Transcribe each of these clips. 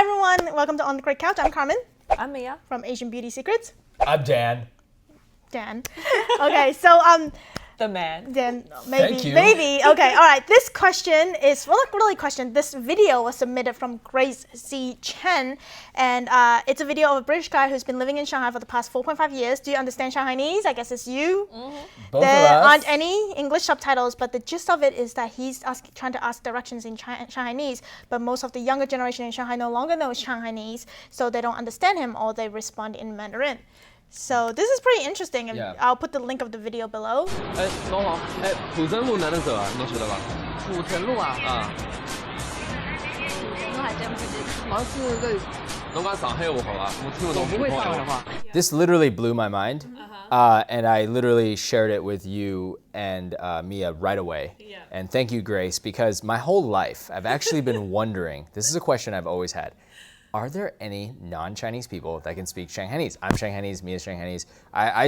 everyone, welcome to On the Great Couch. I'm Carmen. I'm Mia. From Asian Beauty Secrets. I'm Dan. Dan. Okay, so The man. Dan, maybe. Thank you. Maybe. Okay, all right. This question is, well, not really a question. This video was submitted from Grace C. Chen, and it's a video of a British guy who's been living in Shanghai for the past 4.5 years. Do you understand Shanghainese? I guess it's you. Both There of us. aren't any English subtitles, but the gist of it is that he's trying to ask directions in Shanghainese, but most of the younger generation in Shanghai no longer knows Shanghainese, so they don't understand him or they respond in Mandarin. So this is pretty interesting. Yeah. I'll put the link of the video below. 哎，老好，哎，普真路哪能走啊？你能学得吧？普城路啊，啊，我还真不知道。好像是在侬讲上海话好吧？我听不懂我不会上海话。 This literally blew my mind, and I literally shared it with you and Mia right away. Yeah. And thank you, Grace, because my whole life I've actually been wondering. This is a question I've always had. Are there any non-Chinese people that can speak Shanghainese? I'm Shanghainese, Mia's Shanghainese.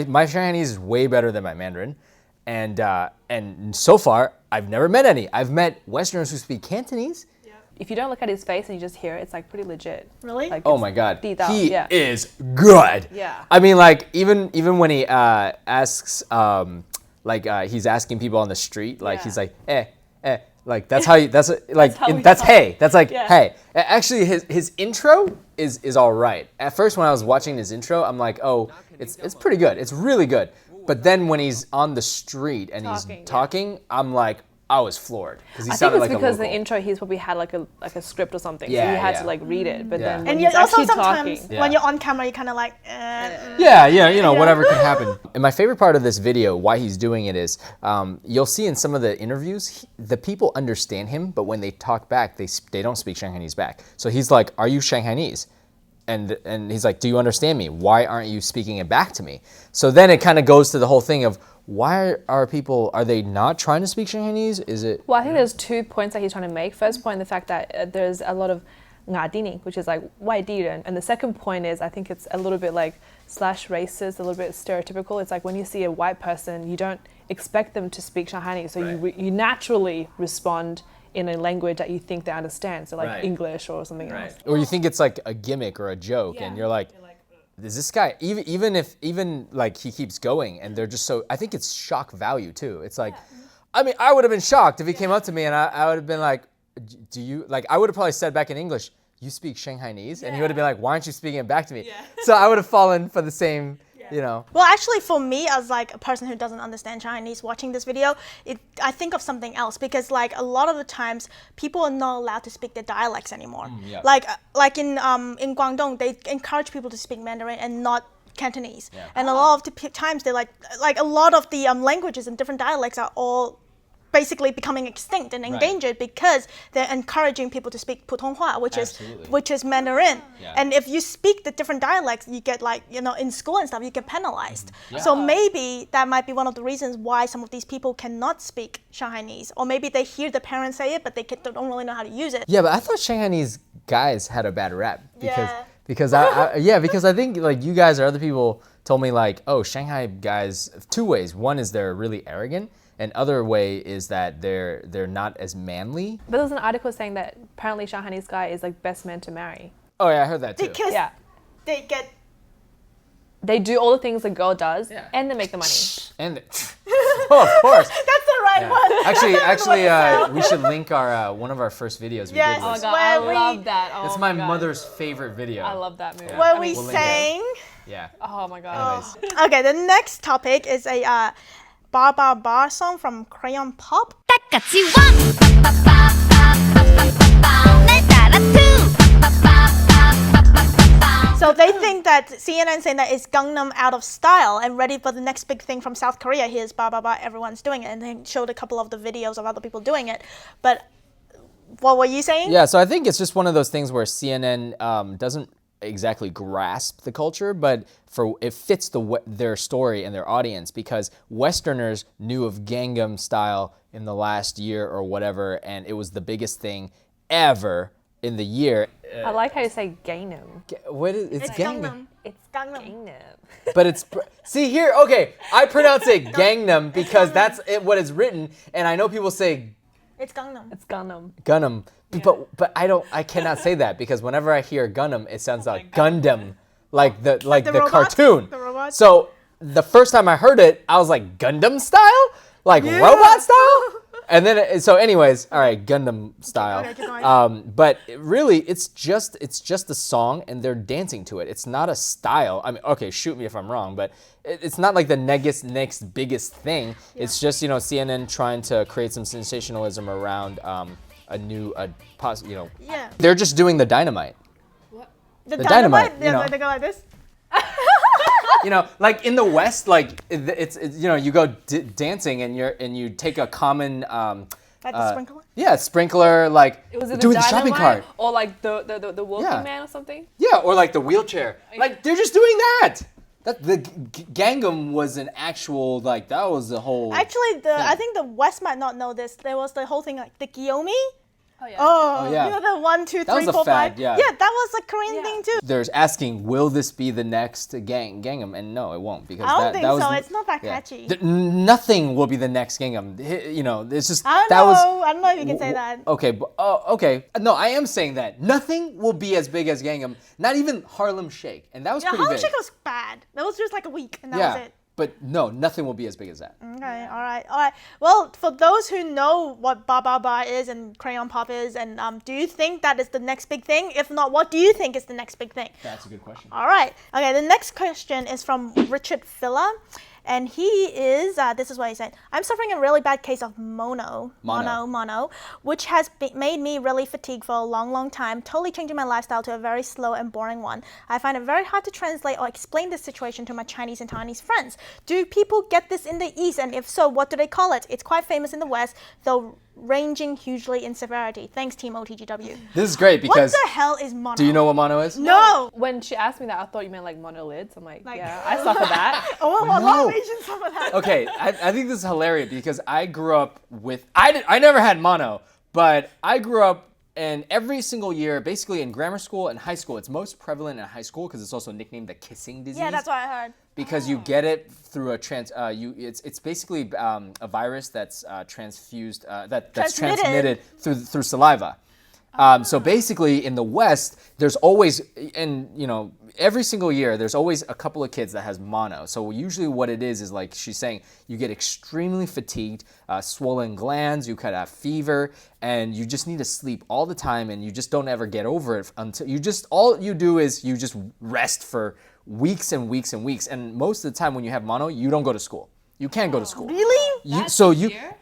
My Shanghainese is way better than my Mandarin. And so far, I've never met any. I've met Westerners who speak Cantonese. If you don't look at his face and you just hear it, it's like pretty legit. Really? Like, Oh it's my God, 地道, he yeah. is good. Yeah. I mean, like even when he asks, he's asking people on the street, like Yeah. he's like, like that's how you, that's like how we that's talk. hey, that's like Yeah. hey. Actually, his intro is all right. At first, when I was watching his intro, I'm like, oh, it's pretty good. It's really good. But then when he's on the street and Talking, yeah. he's talking, I'm like, I was floored because he I think sounded it's like because a the local. intro he's probably had like a script or something, so Yeah, you had yeah. to like read it. But Yeah. then when And he's you also actually sometimes, talking, when Yeah. you're on camera, you're kind of like, Yeah, you know, whatever could happen. And my favorite part of this video, why he's doing it is, you'll see in some of the interviews, the people understand him, but when they talk back, they don't speak Shanghainese back. So he's like, are you Shanghainese? And he's like, do you understand me? Why aren't you speaking it back to me? So then it kind of goes to the whole thing of, why are they not trying to speak Shanghainese? Is it? Well, I think there's 2 points that he's trying to make. First point, the fact that there's a lot of ngadini, which is like 外地人. And the second point is, I think it's a little bit like slash racist, a little bit stereotypical. It's like when you see a white person, you don't expect them to speak Shanghainese. So you naturally respond in a language that you think they understand. So like Right. English or something else. Or you think it's like a gimmick or a joke, and you're like, is this guy, even like he keeps going and they're just so, I think it's shock value too. It's like, I mean, I would have been shocked if he came up to me and I would have been like, do you, like, I would have probably said back in English, you speak Shanghainese? And he would have been like, why aren't you speaking it back to me? So I would have fallen for the same, you know. well, actually, for me, as like a person who doesn't understand Chinese watching this video, I think of something else because like a lot of the times people are not allowed to speak their dialects anymore. yeah. Like in Guangdong, they encourage people to speak Mandarin and not Cantonese. And a lot of the times they like a lot of the languages and different dialects are all basically becoming extinct and endangered because they're encouraging people to speak Putonghua, which is Mandarin. Yeah. And if you speak the different dialects, you get like, you know, in school and stuff, you get penalized. So maybe that might be one of the reasons why some of these people cannot speak Shanghainese, or maybe they hear the parents say it, but they don't really know how to use it. Yeah, but I thought Shanghainese guys had a bad rap because Yeah. because I think like you guys or other people told me like, oh, Shanghai guys, 2 ways. One is they're really arrogant, and other way is that they're not as manly. But there's an article saying that apparently Shanghainese guy is like best man to marry. Oh yeah, I heard that too. Because Yeah. they get They do all the things a girl does, Yeah. and they make the money. And oh, of course. that's the right Yeah. one. Actually, we should link our one of our first videos. We Yes. did Oh my this. God. I love that. Oh It's my mother's favorite video. I love that movie. Yeah. Where I we mean, link it. sang. Yeah. Oh my god. Anyways. Okay, the next topic is a Bar Bar Bar song from Crayon Pop. So they think that CNN saying that it's Gangnam out of style and ready for the next big thing from South Korea. Here's Ba Ba Ba, everyone's doing it. And they showed a couple of the videos of other people doing it. But what were you saying? Yeah, so I think it's just one of those things where CNN doesn't exactly grasp the culture, but it fits their story and their audience because Westerners knew of Gangnam Style in the last year or whatever, and it was the biggest thing ever in the year. I like how you say Gangnam. What is it's Gangnam? Gangnam. It's Gangnam. Gangnam. But it's see here. Okay, I pronounce it Gangnam because that's what is written, and I know people say It's Gangnam. It's Gangnam. Gunnam, But I cannot say that because whenever I hear Gundam, it sounds like Gundam, like the robots? cartoon. The robots? So the first time I heard it, I was like, Gundam style, like robot style. And then, so anyways, all right, Gundam style. Okay, keep going. But really, it's just a song, and they're dancing to it. It's not a style. I mean, okay, shoot me if I'm wrong, but it's not like the next biggest thing. Yeah. It's just CNN trying to create some sensationalism around Yeah. They're just doing the dynamite. What? The dynamite. They go like this. Like in the West, like it's you go dancing and you take a common Like the sprinkler? Yeah, sprinkler, like Was it do the the shopping dynamite cart. or like the walking Yeah. man or something? Yeah, or like the wheelchair. Like they're just doing that. That the Gangnam was an actual that was the whole. Actually, I think the West might not know this. There was the whole thing like the Gyomi. Oh yeah. Oh, yeah. You know the 1, 2, 3, was a 4, fad, 5? yeah. Yeah, that was a Korean Yeah. thing too. There's asking, will this be the next Gangnam? And no, it won't because I don't that think was so. It's not that catchy. Nothing will be the next Gangnam. It's just I don't that know. was. I don't know if you can say that. Okay, okay. No, I am saying that nothing will be as big as Gangnam. Not even Harlem Shake, and that was Yeah, pretty Harlem big. Shake was bad. That was just like a week, and that yeah, was it. but no, nothing will be as big as that. Okay, all right. Well, for those who know what Ba Ba Ba is and Crayon Pop is, and do you think that is the next big thing? If not, what do you think is the next big thing? That's a good question. All right. Okay, the next question is from Richard Filler. And he is, this is what he said. I'm suffering a really bad case of mono, which has made me really fatigued for a long, long time, totally changing my lifestyle to a very slow and boring one. I find it very hard to translate or explain this situation to my Chinese and Taiwanese friends. Do people get this in the East? And if so, what do they call it? It's quite famous in the West, though ranging hugely in severity. Thanks, Team OTGW. This is great because. What the hell is mono? Do you know what mono is? No! When she asked me that, I thought you meant like monolids. I'm like yeah, I suffer that. Oh, well, a lot of Asians suffer that. Okay, I think this is hilarious because I grew up with I never had mono, but I grew up and every single year, basically in grammar school and high school, it's most prevalent in high school because it's also nicknamed the kissing disease. Yeah, that's what I heard. Because you get it through a it's basically a virus that's that's transmitted through saliva. So basically, in the West, there's always, and every single year, there's always a couple of kids that has mono. So usually, what it is like she's saying, you get extremely fatigued, swollen glands, you could have fever, and you just need to sleep all the time, and you just don't ever get over it until all you do is you just rest for weeks and weeks and weeks. And most of the time, when you have mono, you don't go to school. You can't go to school. Really?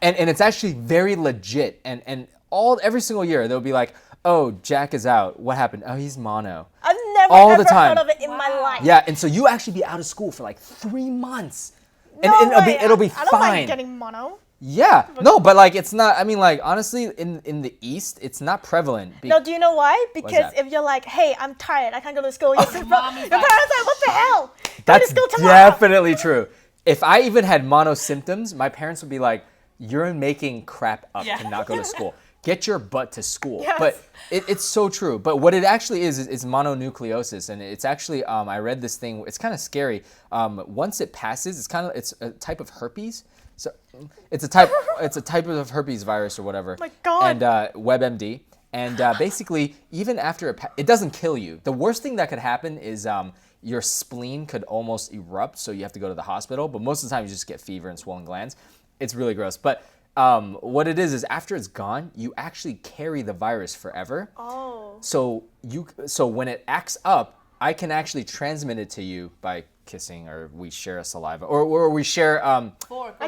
And it's actually very legit. And every single year they'll be like, oh, Jack is out. What happened? Oh, he's mono. I've never All ever the time. heard of it in my life. Yeah, and so you actually be out of school for like 3 months. No and way. it'll be I don't fine. like getting mono. Yeah. No, but like it's not, I mean like honestly in the East it's not prevalent. No, do you know why? Because that? if you're like, hey, I'm tired, I can't go to school. Your parents are like, what the hell? That's go to school tomorrow. definitely true. If I even had mono symptoms, my parents would be like, you're making crap up to not go to school. Get your butt to school. Yes. But it's so true. But what it actually is mononucleosis, and it's actually I read this thing. It's kind of scary. Once it passes, it's a type of herpes. So it's a type of herpes virus or whatever. Oh my God. And WebMD. And basically, even after it doesn't kill you. The worst thing that could happen is your spleen could almost erupt, so you have to go to the hospital. But most of the time, you just get fever and swollen glands. It's really gross. But what it is after it's gone, you actually carry the virus forever. Oh. So when it acts up, I can actually transmit it to you by kissing, or we share a saliva, or we share A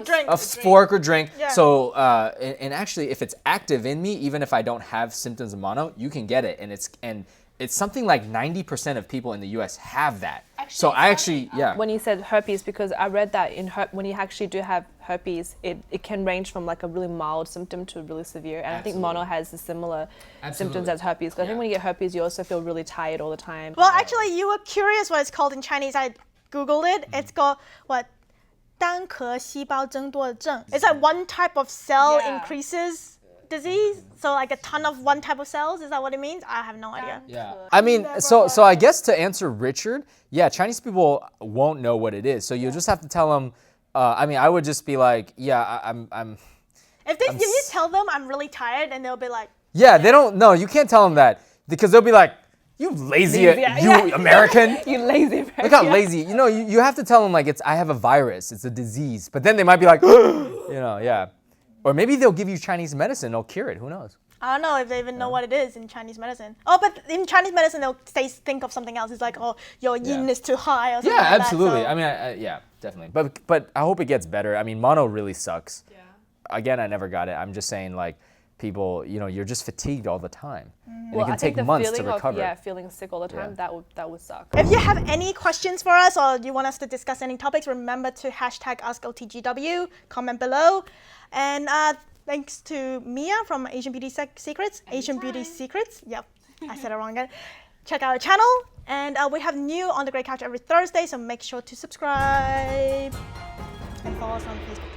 drink. a fork or drink. Yeah. So and actually, if it's active in me, even if I don't have symptoms of mono, you can get it, and it's something like 90% of people in the U.S. have that. So I actually, yeah. When you said herpes, because I read that when you actually do have herpes, it can range from like a really mild symptom to really severe. And I think mono has the similar symptoms as herpes. Because I think when you get herpes, you also feel really tired all the time. Well, actually, you were curious what it's called in Chinese. I Googled it. It's called what? 单壳细胞增多症. It's like one type of cell increases disease. So like a ton of one type of cells. Is that what it means? I have no idea. Yeah. I mean, so I guess to answer Richard, yeah, Chinese people won't know what it is. So you just have to tell them. I mean, I would just be like, yeah, I'm. If you tell them I'm really tired, and they'll be like, Yeah, they don't. No, you can't tell them that because they'll be like, "You lazy, you American." You lazy American. Look how lazy. You know, you have to tell them like I have a virus. It's a disease. But then they might be like, yeah. Or maybe they'll give you Chinese medicine. They'll cure it. Who knows? I don't know if they even know what it is in Chinese medicine. Oh, but in Chinese medicine, they'll think of something else. It's like, oh, your yin is too high or something like that. Absolutely. So. I mean, yeah, definitely. But I hope it gets better. I mean, mono really sucks. Yeah. Again, I never got it. I'm just saying, like, people, you're just fatigued all the time. And it can take months to recover. Feeling sick all the time, that would suck. If you have any questions for us or you want us to discuss any topics, remember to hashtag #OTGW, comment below. And thanks to Mia from Asian Beauty Secrets. Asian Beauty Secrets. Yep, I said it wrong again. Check out our channel. And we have new On the Grey Couch every Thursday, so make sure to subscribe. And follow us on Facebook.